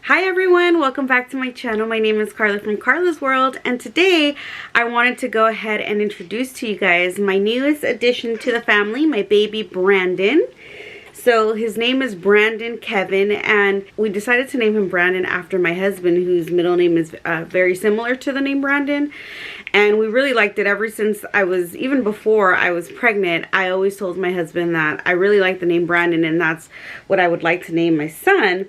Hi everyone, welcome back to my channel. My name is Karla from Karla's World, and today I wanted to go ahead and introduce to you guys my newest addition to the family, my baby Brandon. So his name is Brandon Kevin, and we decided to name him Brandon after my husband, whose middle name is very similar to the name Brandon. And we really liked it ever since even before I was pregnant. I always told my husband that I really like the name Brandon and that's what I would like to name my son.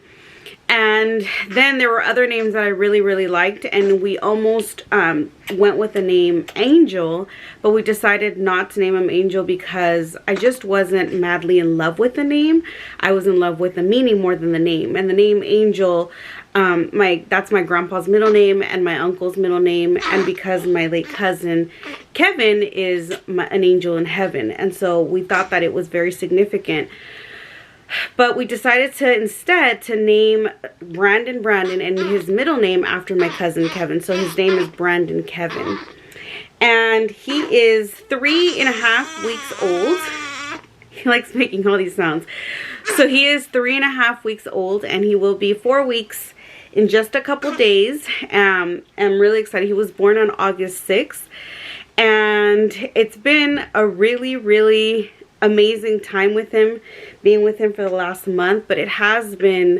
And then there were other names that I really liked, and we almost went with the name Angel, but we decided not to name him Angel because I just wasn't madly in love with the name. I was in love with the meaning more than the name. And the name Angel, that's my grandpa's middle name and my uncle's middle name, and because my late cousin Kevin is an angel in heaven, and so we thought that it was very significant. But we decided to instead to name Brandon and his middle name after my cousin Kevin. So his name is Brandon Kevin. And he is 3.5 weeks old. He likes making all these sounds. So he is 3.5 weeks old, and he will be 4 weeks in just a couple days. I'm really excited. He was born on August 6th. And it's been a really amazing time with him, being with him for the last month, but it has been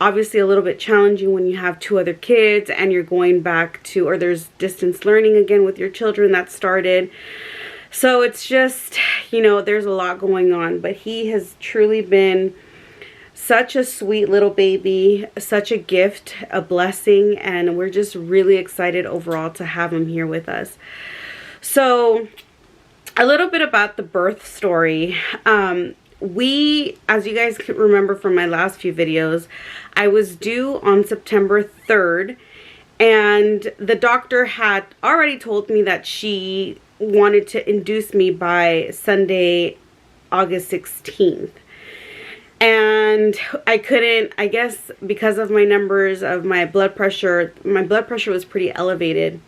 obviously a little bit challenging when you have 2 other kids and you're going back to, or there's distance learning again with your children that started. So it's just, you know, there's a lot going on, but he has truly been such a sweet little baby, such a gift, a blessing, and we're just really excited overall to have him here with us. So a little bit about the birth story. As you guys can remember from my last few videos, I was due on September 3rd, and the doctor had already told me that she wanted to induce me by Sunday, August 16th. And I couldn't, I guess because of my numbers of my blood pressure was pretty elevated.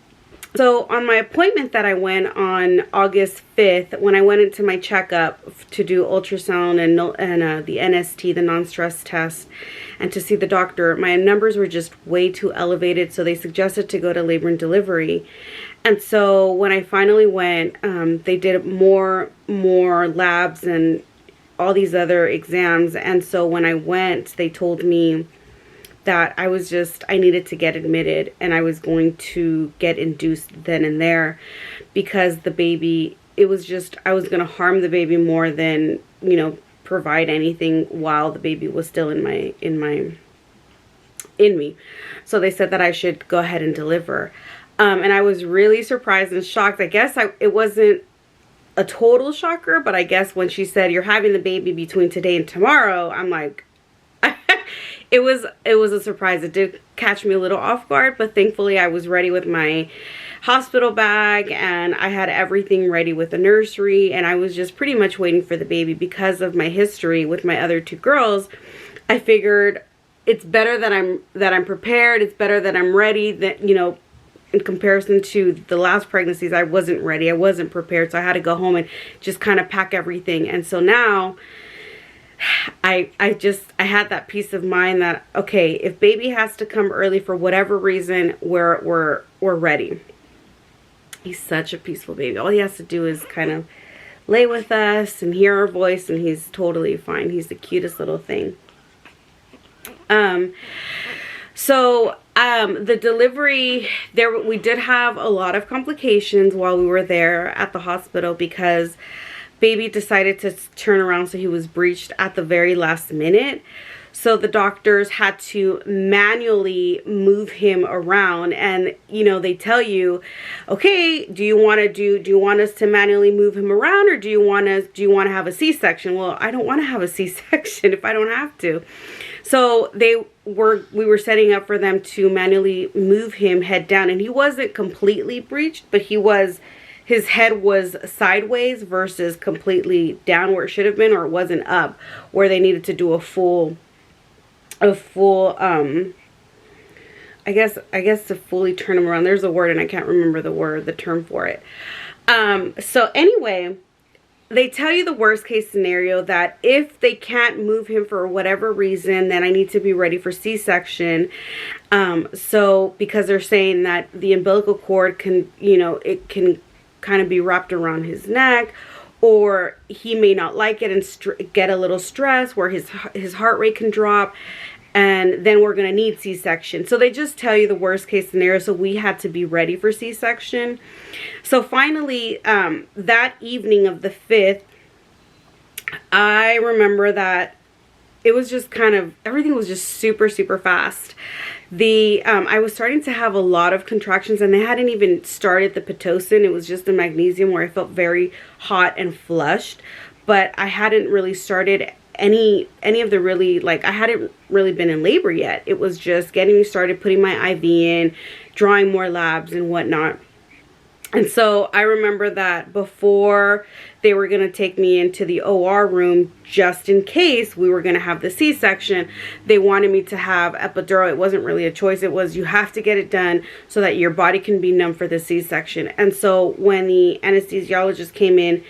So on my appointment that I went on August 5th, when I went into my checkup to do ultrasound and the NST, the non-stress test, and to see the doctor, my numbers were just way too elevated, so they suggested to go to labor and delivery. And so when I finally went, they did more labs and all these other exams, and so when I went, they told me that I needed to get admitted, and I was going to get induced then and there because the baby, I was going to harm the baby more than, you know, provide anything while the baby was still in me. So they said that I should go ahead and deliver. And I was really surprised and shocked. I guess it wasn't a total shocker, but I guess when she said, "You're having the baby between today and tomorrow," I'm like, It was a surprise. It did catch me a little off guard, but thankfully I was ready with my hospital bag, and I had everything ready with the nursery, and I was just pretty much waiting for the baby. Because of my history with my other 2 girls, I figured it's better that I'm prepared. It's better that I'm ready. That, you know, in comparison to the last pregnancies, I wasn't ready. I wasn't prepared, so I had to go home and just kind of pack everything. And so now I had that peace of mind that, okay, if baby has to come early for whatever reason, we're ready. He's such a peaceful baby. All he has to do is kind of lay with us and hear our voice, and he's totally fine. He's the cutest little thing. The delivery, we did have a lot of complications while we were there at the hospital because baby decided to turn around, so he was breached at the very last minute. So the doctors had to manually move him around, and you know, they tell you, okay, do you want us to manually move him around, or do you want to have a C-section? Well, I don't want to have a C-section if I don't have to. So we were setting up for them to manually move him head down, and he wasn't completely breached, but his head was sideways versus completely down where it should have been, or it wasn't up where they needed to do a full I guess to fully turn him around. There's a word and I can't remember the term for it. So anyway, they tell you the worst case scenario, that if they can't move him for whatever reason, then I need to be ready for C-section. So because they're saying that the umbilical cord can, you know, it can kind of be wrapped around his neck, or he may not like it and get a little stress where his heart rate can drop, and then we're going to need C-section. So they just tell you the worst case scenario, so we had to be ready for C-section. So finally, that evening of the 5th, I remember that it was just kind of, everything was just super, super fast. I was starting to have a lot of contractions, and they hadn't even started the Pitocin. It was just the magnesium where I felt very hot and flushed, but I hadn't really started any of the really, like, I hadn't really been in labor yet. It was just getting me started, putting my IV in, drawing more labs and whatnot. And so I remember that before they were going to take me into the OR room, just in case we were going to have the C-section, they wanted me to have epidural. It wasn't really a choice. It was, you have to get it done so that your body can be numb for the C-section. And so when the anesthesiologist came in,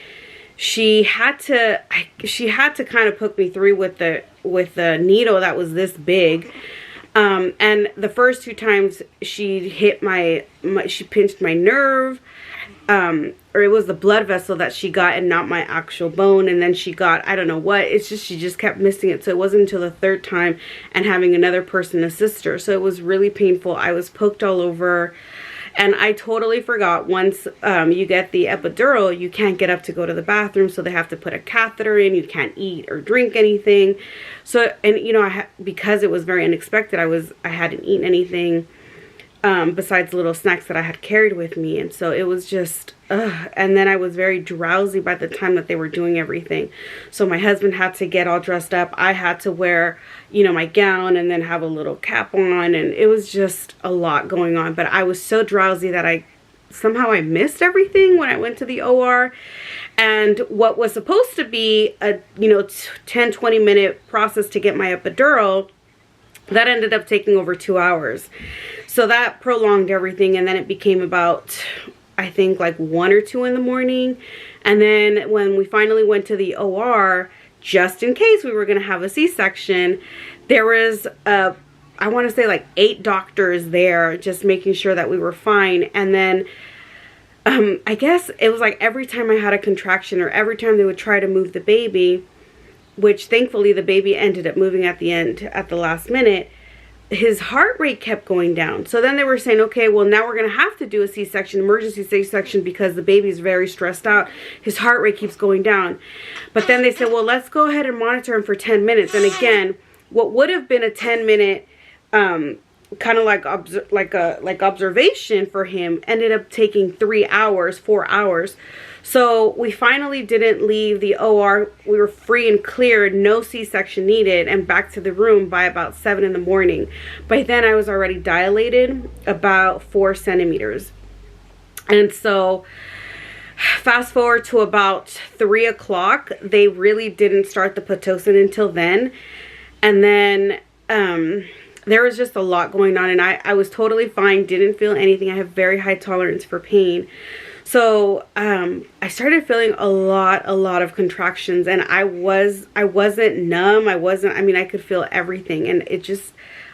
she had to kind of poke me through with the needle that was this big. And the first 2 times she hit she pinched my nerve, or it was the blood vessel that she got and not my actual bone. And then she got, I don't know what, it's just, she just kept missing it. So it wasn't until the 3rd time and having another person assist her. So it was really painful. I was poked all over. And I totally forgot, once you get the epidural, you can't get up to go to the bathroom, so they have to put a catheter in. You can't eat or drink anything. So, and you know, because it was very unexpected, I hadn't eaten anything besides little snacks that I had carried with me. And so it was just, and then I was very drowsy by the time that they were doing everything. So my husband had to get all dressed up. I had to wear, you know, my gown and then have a little cap on, and it was just a lot going on. But I was so drowsy that somehow I missed everything when I went to the OR. And what was supposed to be a, you know, 10-20 minute process to get my epidural, that ended up taking over 2 hours. So that prolonged everything, and then it became about, I think, like 1 or 2 in the morning. And then when we finally went to the OR, just in case we were going to have a C-section, there was, I want to say like 8 doctors there, just making sure that we were fine. And then I guess it was like every time I had a contraction, or every time they would try to move the baby, which thankfully the baby ended up moving at the end, at the last minute, his heart rate kept going down. So then they were saying, okay, well, now we're going to have to do a C-section, emergency C-section, because the baby is very stressed out. His heart rate keeps going down. But then they said, well, let's go ahead and monitor him for 10 minutes. And again, what would have been a 10-minute kind of like observation for him ended up taking 3 hours, 4 hours. So we finally didn't leave the OR. We were free and clear, no C-section needed, and back to the room by about 7 in the morning. By then I was already dilated about 4 centimeters. And so fast forward to about 3 o'clock, they really didn't start the Pitocin until then. And then there was just a lot going on, and I was totally fine, didn't feel anything. I have very high tolerance for pain. So I started feeling a lot of contractions, and I wasn't numb. I mean, I could feel everything, and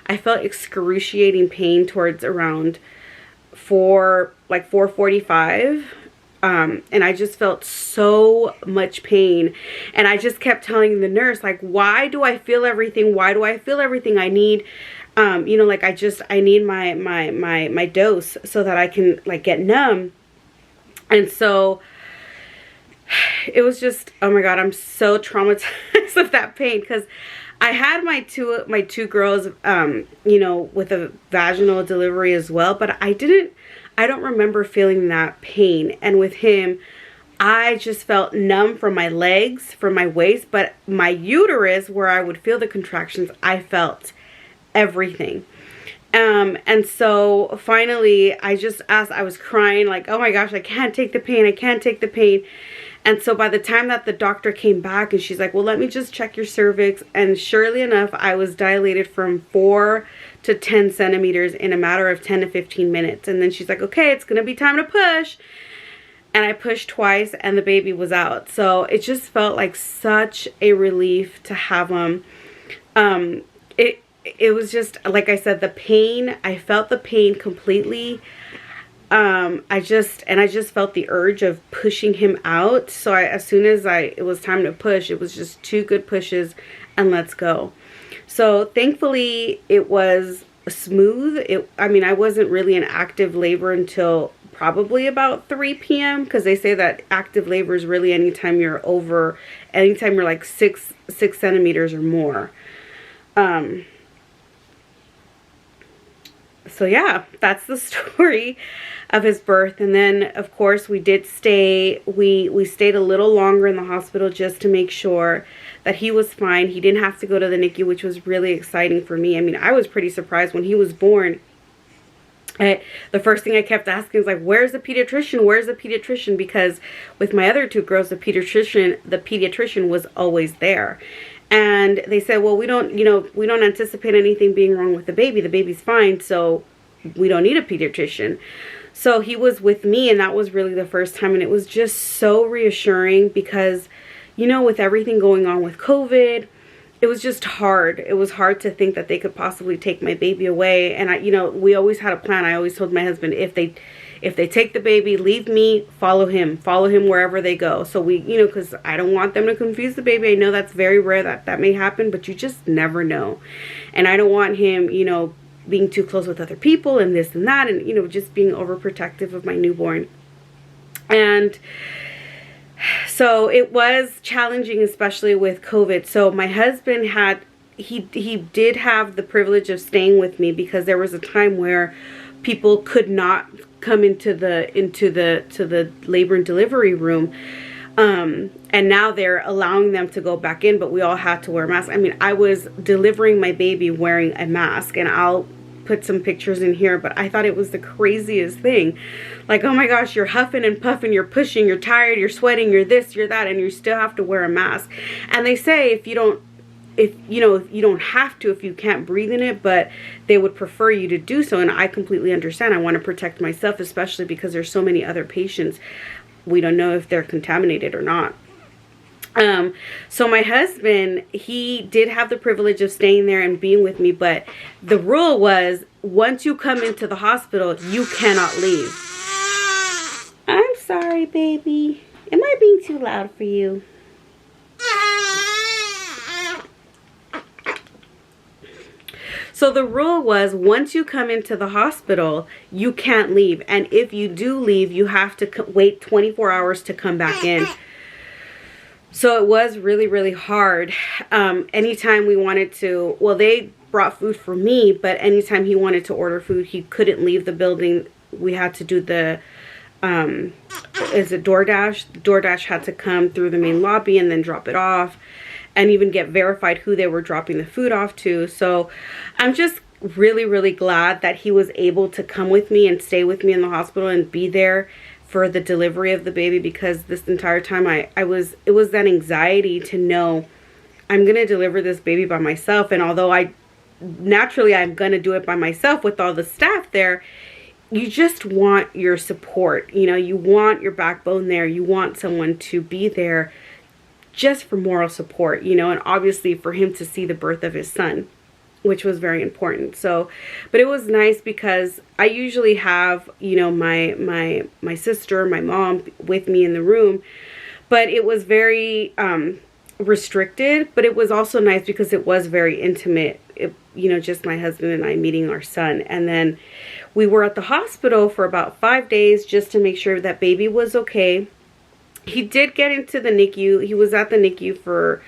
I felt excruciating pain towards around 4:45. And I just felt so much pain, and I just kept telling the nurse, like, why do I feel everything? Why do I feel everything? I need, you know, like, I need my dose so that I can, like, get numb. And so it was just, oh my God, I'm so traumatized of that pain, because I had my two girls, you know, with a vaginal delivery as well, but I don't remember feeling that pain. And with him, I just felt numb from my legs, from my waist, but my uterus, where I would feel the contractions, I felt everything. And so finally I just asked, I was crying like, oh my gosh, I can't take the pain. I can't take the pain. And so by the time that the doctor came back, and she's like, well, let me just check your cervix. And surely enough, I was dilated from 4 to 10 centimeters in a matter of 10 to 15 minutes. And then she's like, okay, it's going to be time to push. and I pushed twice and the baby was out. So it just felt like such a relief to have him. It was just, like I said, the pain, I felt the pain completely. I just felt the urge of pushing him out. So as soon as it was time to push, it was just 2 good pushes and let's go. So thankfully it was smooth. I mean, I wasn't really in active labor until probably about 3 p.m. because they say that active labor is really anytime you're like 6 centimeters or more. So yeah, that's the story of his birth. And then of course we did stay, we stayed a little longer in the hospital just to make sure that he was fine. He didn't have to go to the NICU, which was really exciting for me. I mean, I was pretty surprised when he was born. The first thing I kept asking was like, where's the pediatrician? Where's the pediatrician? Because with my other 2 girls, the pediatrician was always there. And they said, well, we don't anticipate anything being wrong with the baby. The baby's fine, so we don't need a pediatrician. So he was with me, and that was really the first time. And it was just so reassuring because, you know, with everything going on with COVID, it was just hard. It was hard to think that they could possibly take my baby away. And we always had a plan. I always told my husband, if they take the baby, leave me, follow him wherever they go. So because I don't want them to confuse the baby. I know that's very rare that may happen, but you just never know. And I don't want him, being too close with other people and this and that, and, just being overprotective of my newborn. And so it was challenging, especially with COVID. So my husband he did have the privilege of staying with me because there was a time where people could not come into the labor and delivery room, and now they're allowing them to go back in, but we all had to wear masks. I mean, I was delivering my baby wearing a mask, and I'll put some pictures in here, but I thought it was the craziest thing. Like, oh my gosh, you're huffing and puffing, you're pushing, you're tired, you're sweating, you're this, you're that, and you still have to wear a mask. And they say if you don't have to, if you can't breathe in it, but they would prefer you to do so. And I completely understand. I want to protect myself, especially because there's so many other patients. We don't know if they're contaminated or not. So my husband, he did have the privilege of staying there and being with me, but the rule was once you come into the hospital, you cannot leave. I'm sorry, baby. Am I being too loud for you? So the rule was once you come into the hospital, you can't leave. And if you do leave, you have to wait 24 hours to come back in. So it was really, really hard. Anytime we wanted to, well, they brought food for me, but anytime he wanted to order food, he couldn't leave the building. We had to do the, is it DoorDash? DoorDash had to come through the main lobby and then drop it off, and even get verified who they were dropping the food off to. So I'm just really, really glad that he was able to come with me and stay with me in the hospital and be there for the delivery of the baby, because this entire time it was that anxiety to know I'm going to deliver this baby by myself. And although naturally I'm going to do it by myself with all the staff there, you just want your support. You want your backbone there. You want someone to be there just for moral support, and obviously for him to see the birth of his son, which was very important. So, but it was nice because I usually have, my sister, my mom with me in the room, but it was very restricted, but it was also nice because it was very intimate, just my husband and I meeting our son. And then we were at the hospital for about 5 days just to make sure that baby was okay. He did get into the NICU. He was at the NICU for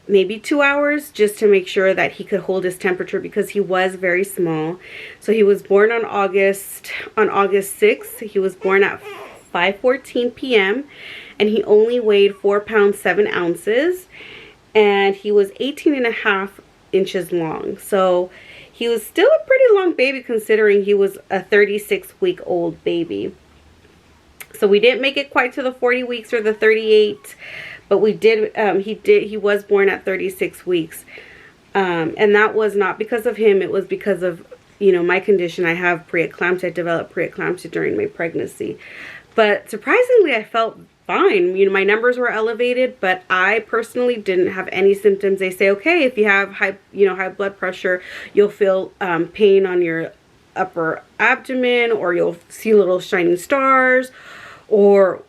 maybe 2 hours just to make sure that he could hold his temperature because he was very small. So he was born on August 6th. He was born at 5:14 p.m. and he only weighed 4 pounds 7 ounces, and he was 18.5 inches long. So he was still a pretty long baby considering he was a 36-week-old baby. So we didn't make it quite to the 40 weeks or the 38, but we did. He was born at 36 weeks, and that was not because of him. It was because of my condition. I have preeclampsia. I developed preeclampsia during my pregnancy. But surprisingly, I felt fine. You know, my numbers were elevated, but I personally didn't have any symptoms. They say, okay, if you have high blood pressure, you'll feel pain on your upper abdomen, or you'll see little shining stars, or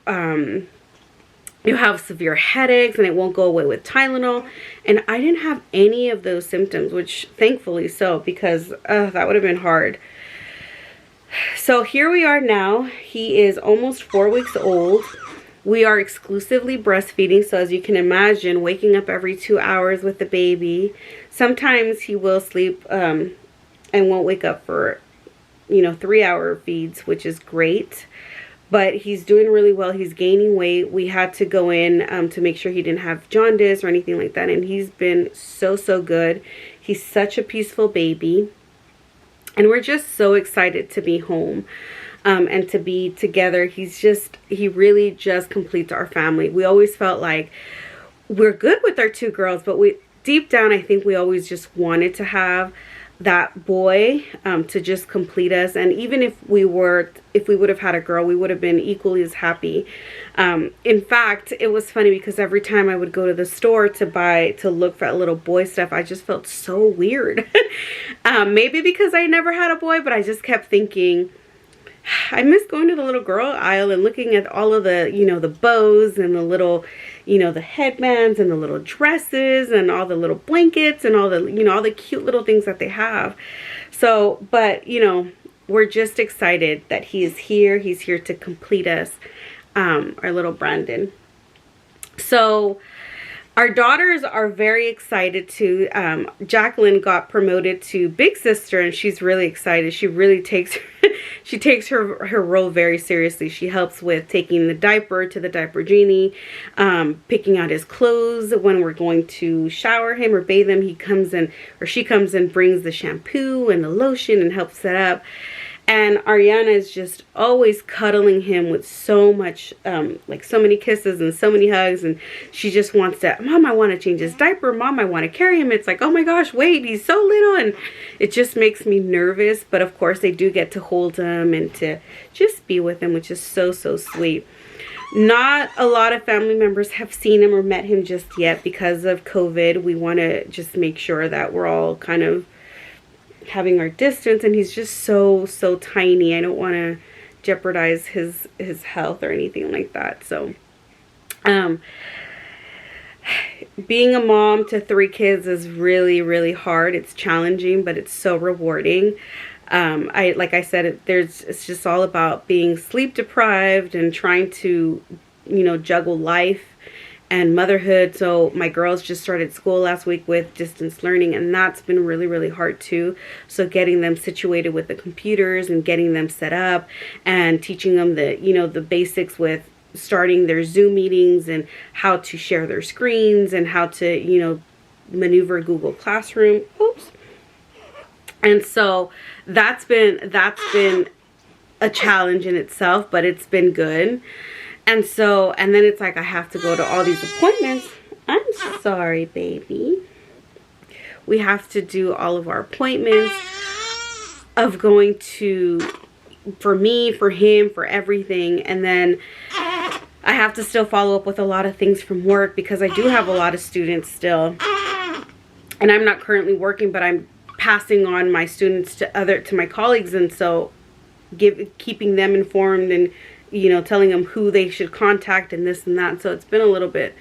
you have severe headaches and it won't go away with Tylenol. And I didn't have any of those symptoms, which thankfully so, because that would have been hard. So here we are now. He is almost 4 weeks old. We are exclusively breastfeeding, so as you can imagine, waking up every 2 hours with the baby. Sometimes he will sleep and won't wake up for 3-hour feeds, which is great. But he's doing really well. He's gaining weight. We had to go in to make sure he didn't have jaundice or anything like that, and he's been so good. He's such a peaceful baby, and we're just so excited to be home and to be together. He really just completes our family. We always felt like we're good with our 2 girls, but deep down I think we always just wanted to have that boy to just complete us. And even if we would have had a girl, we would have been equally as happy. In fact, it was funny because every time I would go to the store to look for little boy stuff, I just felt so weird. Maybe because I never had a boy, but I just kept thinking, I miss going to the little girl aisle and looking at all of the, the bows and the little, the headbands and the little dresses and all the little blankets and all the, all the cute little things that they have. So, but, we're just excited that he is here. He's here to complete us, our little Brandon. So our daughters are very excited too. Jacqueline got promoted to big sister, and she's really excited. She really takes her role very seriously. She helps with taking the diaper to the diaper genie, picking out his clothes when we're going to shower him or bathe him. She comes and brings the shampoo and the lotion and helps set up. And Ariana is just always cuddling him with so much, like so many kisses and so many hugs. And she just wants to, Mom, I want to change his diaper. Mom, I want to carry him. It's like, oh my gosh, wait, he's so little. And it just makes me nervous. But of course, they do get to hold him and to just be with him, which is so sweet. Not a lot of family members have seen him or met him just yet because of COVID. We want to just make sure that we're all kind of having our distance, and he's just so tiny. I don't want to jeopardize his health or anything like that. So being a mom to 3 kids is really hard. It's challenging, but it's so rewarding. Like I said, it's just all about being sleep deprived and trying to juggle life and motherhood. So my girls just started school last week with distance learning, and that's been really hard too. So getting them situated with the computers and getting them set up and teaching them the basics with starting their Zoom meetings and how to share their screens and how to maneuver Google Classroom. Oops. And so that's been a challenge in itself, but it's been good. And then it's like I have to go to all these appointments. I'm sorry, baby. We have to do all of our appointments of going to, for me, for him, for everything. And then I have to still follow up with a lot of things from work because I do have a lot of students still. And I'm not currently working, but I'm passing on my students to my colleagues. And so keeping them informed and telling them who they should contact and this and that. So it's been a little bit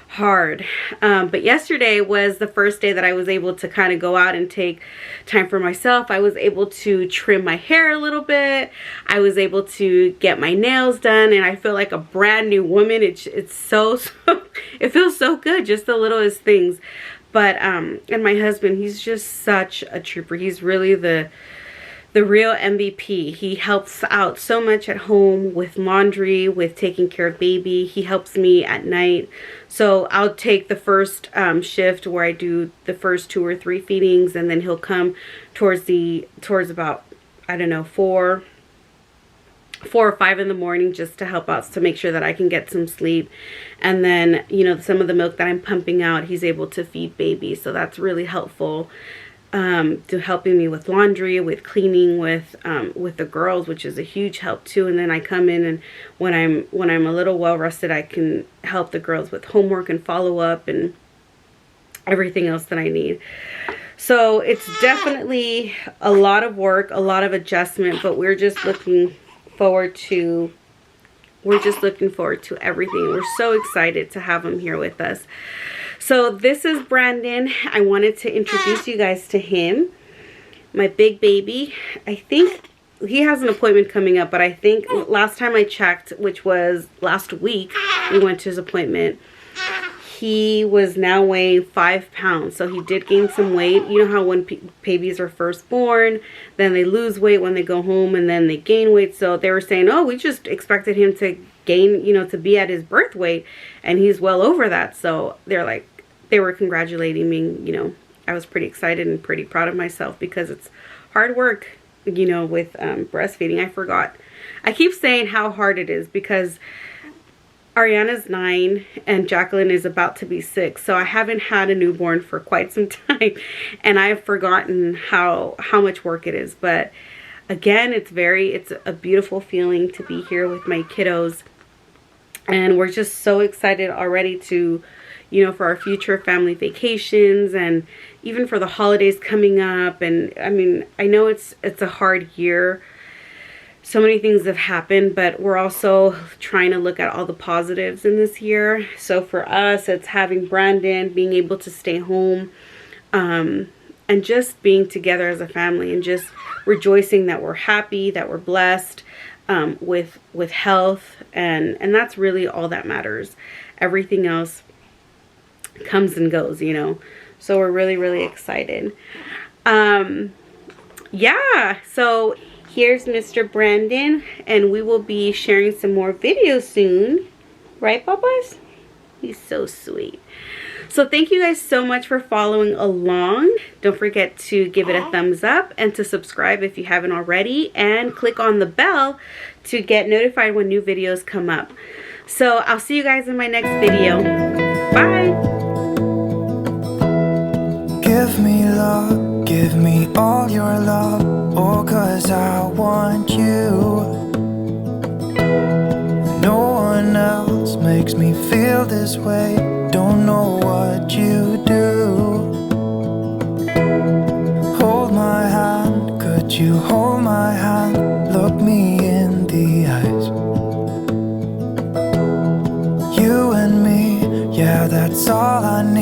hard. But yesterday was the first day that I was able to kind of go out and take time for myself. I was able to trim my hair a little bit. I was able to get my nails done, and I feel like a brand new woman. It's so it feels so good, just the littlest things. But and my husband, he's just such a trooper. He's really the real MVP. He helps out so much at home with laundry, with taking care of baby. He helps me at night. So I'll take the first shift where I do the first 2 or 3 feedings, and then he'll come towards about, I don't know, 4 or 5 in the morning just to help out, to make sure that I can get some sleep. And then, some of the milk that I'm pumping out, he's able to feed baby. So that's really helpful. to helping me with laundry, with cleaning, with the girls, which is a huge help too. And then I come in, and when I'm a little well rested, I can help the girls with homework and follow up and everything else that I need. So it's definitely a lot of work, a lot of adjustment, but we're just looking forward to everything. We're so excited to have him here with us. So this is Brandon. I wanted to introduce you guys to him, my big baby. I think he has an appointment coming up, but I think last time I checked, which was last week, we went to his appointment. He was now weighing 5 pounds, so he did gain some weight. You know how when babies are first born, then they lose weight when they go home, and then they gain weight. So they were saying, oh, we just expected him to gain, you know, to be at his birth weight, and he's well over that. So they were congratulating me. You know, I was pretty excited and pretty proud of myself, because it's hard work, you know, with breastfeeding. I keep saying how hard it is, because Ariana's 9 and Jacqueline is about to be 6, so I haven't had a newborn for quite some time, and I've forgotten how much work it is. But again, it's a beautiful feeling to be here with my kiddos, and we're just so excited already to, you know, for our future family vacations, and even for the holidays coming up. And I mean, I know it's a hard year. So many things have happened, but we're also trying to look at all the positives in this year. So for us, it's having Brandon, being able to stay home, and just being together as a family, and just rejoicing that we're happy, that we're blessed with health, and that's really all that matters. Everything else comes and goes, you know. So we're really, really excited. Yeah, so here's Mr. Brandon, and we will be sharing some more videos soon. Right, Bubba's? He's so sweet. So thank you guys so much for following along. Don't forget to give it a thumbs up and to subscribe if you haven't already, and click on the bell to get notified when new videos come up. So I'll see you guys in my next video. Bye. Give me love, give me all your love, oh, 'cause I want you. No one else makes me feel this way, don't know what you do. Hold my hand, could you hold my hand, look me in the eyes. You and me, yeah, that's all I need.